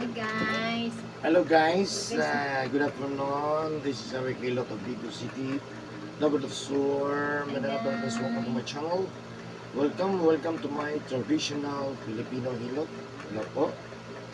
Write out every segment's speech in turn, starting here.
Hi guys! Hello guys, good afternoon. This is Eric Hilot of Vigo City, Davao del Sur. Hi Welcome to my guys! channel. Welcome to my traditional Filipino Hilot. Hello po.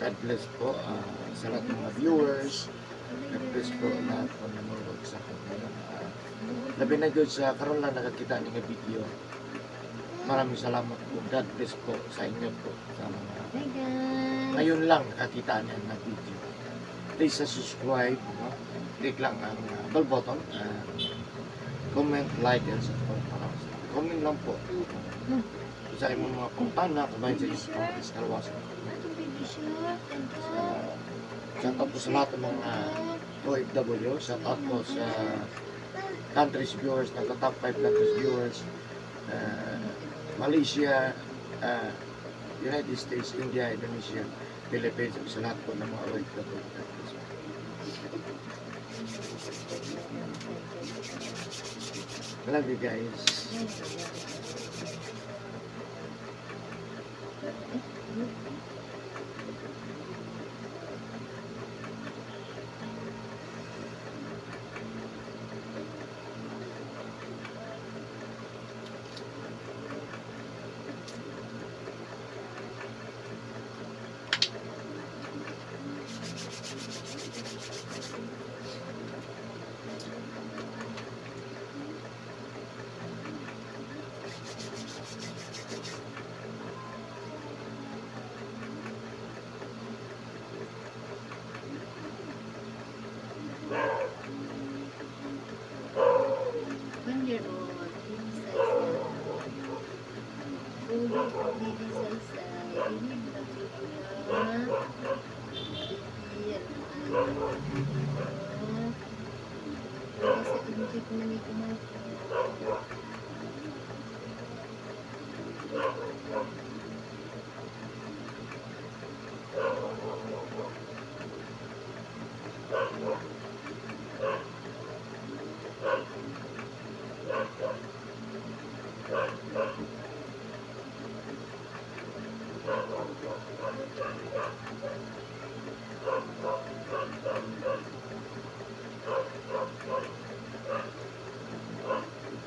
God bless po sa lahat ng mga viewers. God bless po lahat ng nanonood sa akin ngayon. Labi na Diyos sa karoon lang nakakita ng video. Maraming salamat po. God bless po sa inyo po. Sa mga Hi guys! ngayon lang nakakita niya na video. Please subscribe, no? Click lang ang bell button, comment, like, and subscribe. Comment lang po. Sa imong mga kumpana, kabayan sa isang pangkis kalawasan. Shout out po sa lahat ng mga OFW. Shout out po sa countries viewers, nagka-top 5 countries viewers. Malaysia, United States, India, Indonesia, Philippines, sa lahat po ng mga OFW. I love you guys.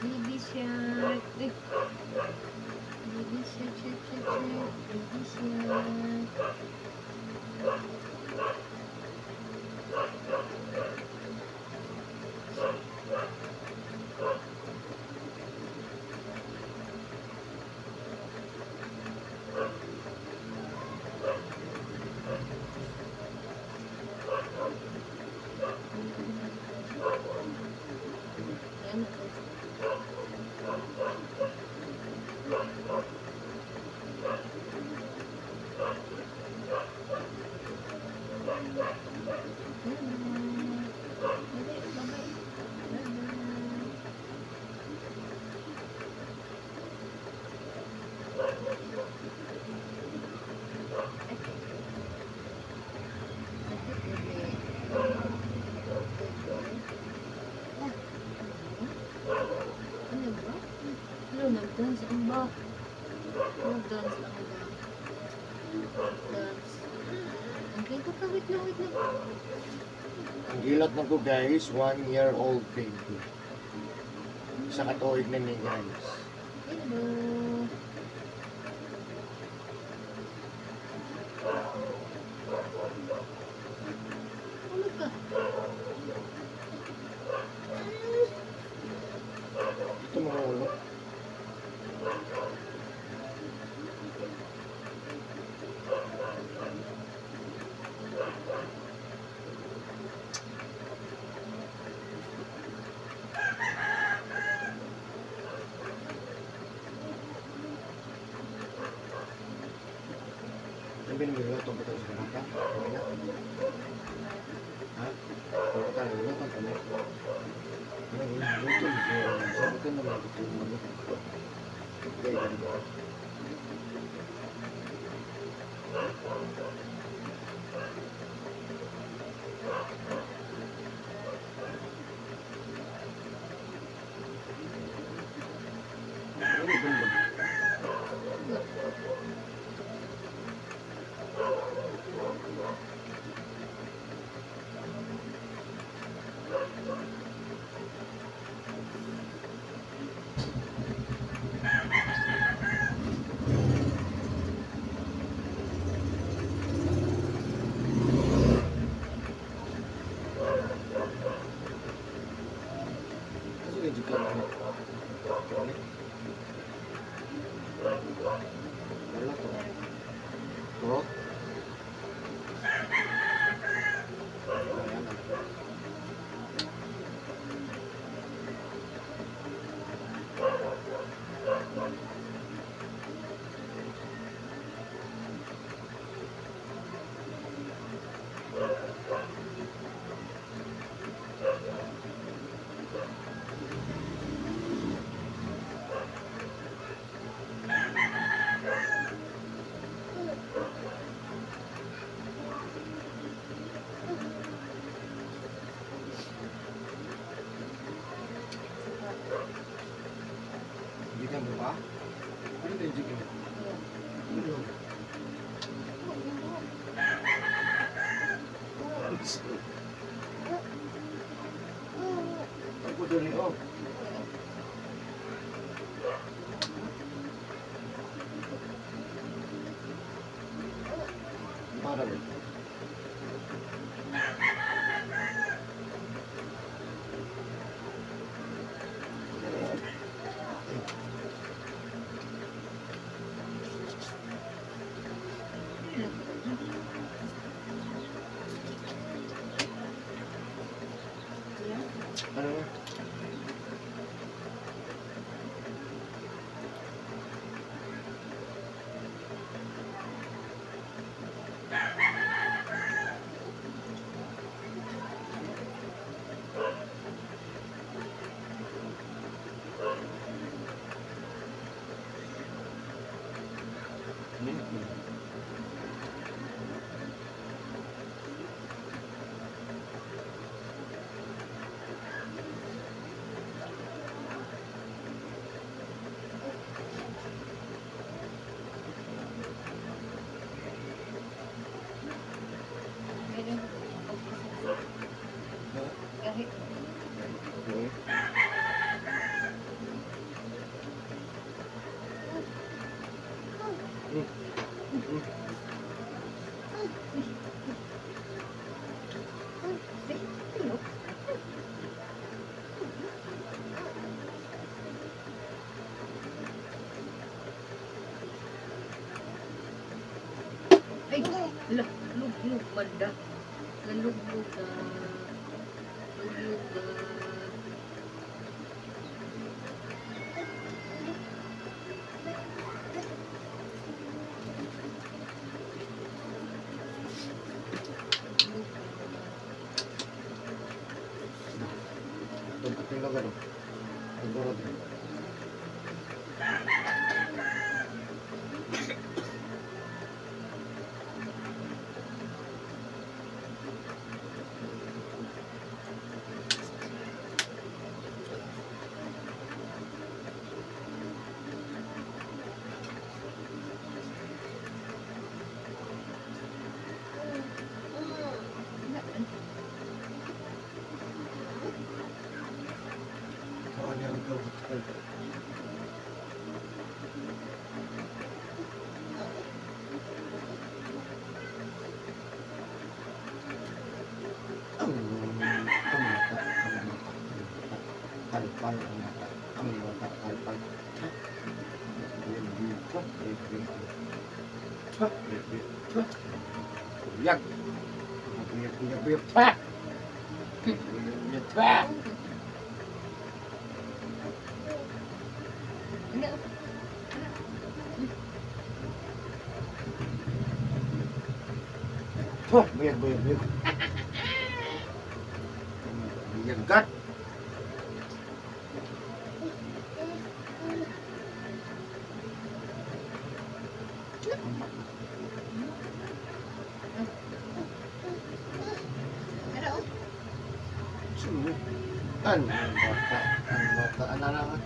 Baby shark! Baby shark, baby shark! Nag-dance ang ba? Nag-dance lang ba? Dance. Okay, wait lang. Ang gilat na ko guys, 1-year-old baby. Sa katuig na ni guys. Hello. Ano ka? Ito mga ulo. Sabi ng mga itong patay sa mata. Ha? Kung ka na nila, kung kami. Ano yun? Luto. Sabi ka naman ito yung mga. Okay, ganun. Ano yun? siguro. Ayan. Hindi ka mo ba? Ano na yung chicken? Ano? Ako doon eh, oh. Para ba? Ano na? Kahit Okay. ay, lug manda. Lalug-lug lug-lug Tempat tinggal kan? Tempat tinggal. Soalnya engkau betul. enggak Biar ada oh Sungguh. Ang bata, anak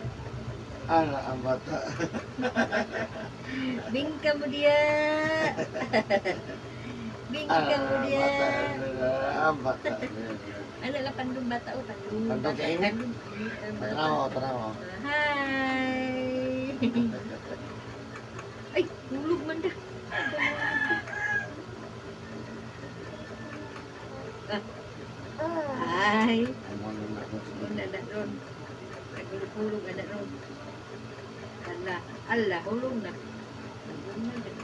ang bata. bingka mo dia bingka mo dia Ang bata. ano lah pandung bata oh pandung Pandung kainit? Pandung bata. Tanaw. Hai ay hulog man dah Hai ada ron nagulog ada ron Allah hulog na Hulog na dah.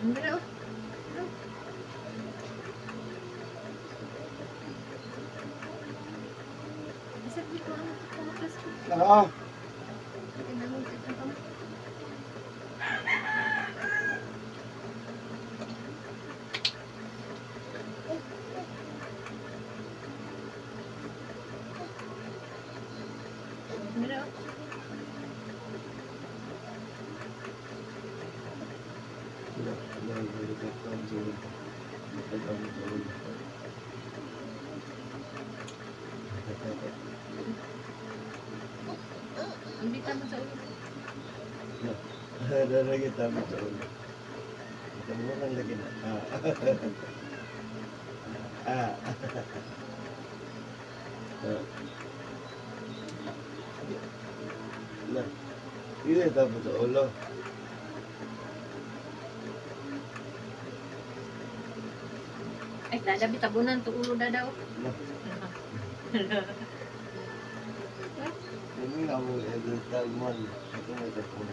Ang dala, oh. Asap dito, ano? Pangaplas ko. Ah, Kailangan ko ito, oh. Ang dala, oh. Ang dita mo sa ulo. Lalagyan tayo sa ulo. Ito mo lang lagi na. Ah. Ini tapos sa ulo. Ay, dada, bitabunan to ulo, dada, oh. Ini nggak mau edit talman. Itu mau telepon.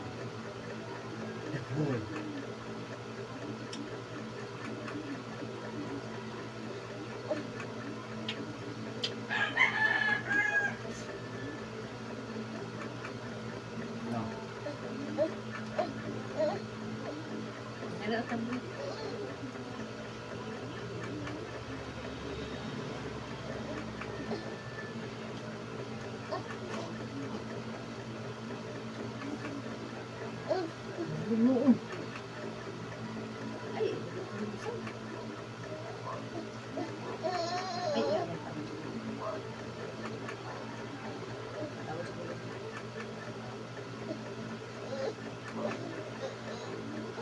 Dada, tabu. Bumuong. Ay, ay, ay,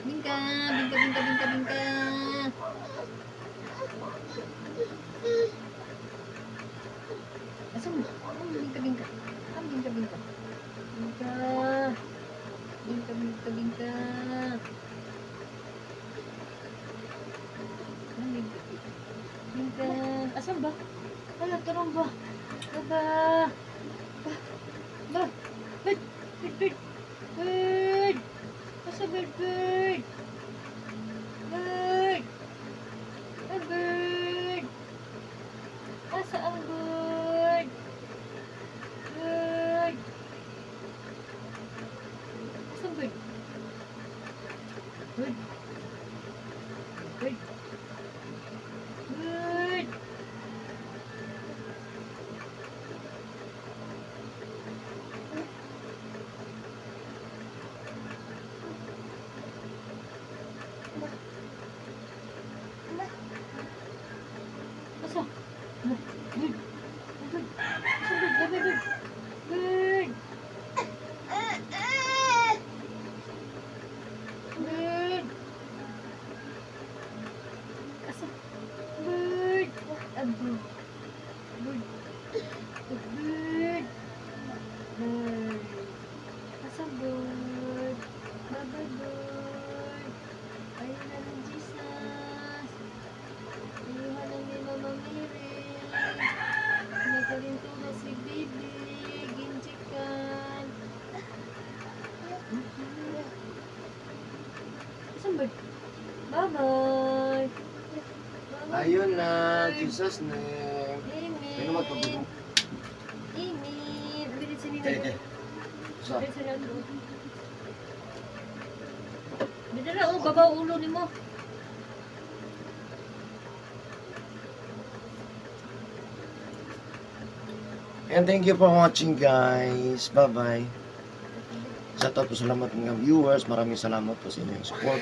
bingka, bingka, bingka, bingka, bingka. Asam, bingka, bingka. Bingka, bingka. Bingka. Bingka, bingka, bingka. Bingka. Bingka. Asam ba? Wala, tarong ba? Ba? Ba? Ba? Bird! Bird! Bird! Bird! Asa bird? Bird! Bird! Ah, bird! Asa ang bird? Bird! Asa bird? Bird! Bird! Bird! Asa? Bird! Bird! Bird! Asa bird? Bird! Bird! Bird! Bird! Asa? Bird! Ah, bird! Bird! Bird! Bird! Asa bird? Bye-bye, bird! Ayun na ng Jesus! Ayuhan na ni Mama Mary! Nakalinto na si Bibi! Ginchikan! Asan bird? Bye-bye! Bye-bye, Ayun na, bird! Jesus name. Amen! Sino magpapagod? Amen! Bilis sa nila. Okay. Sa Bilis sa nila. Bidala, oh, babaw ulo ni mo. And thank you for watching, guys. Bye-bye. Sa po salamat mga viewers. Maraming salamat po sa inyong support.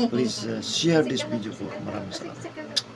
Please share this video po. Maraming salamat. Sige, sige.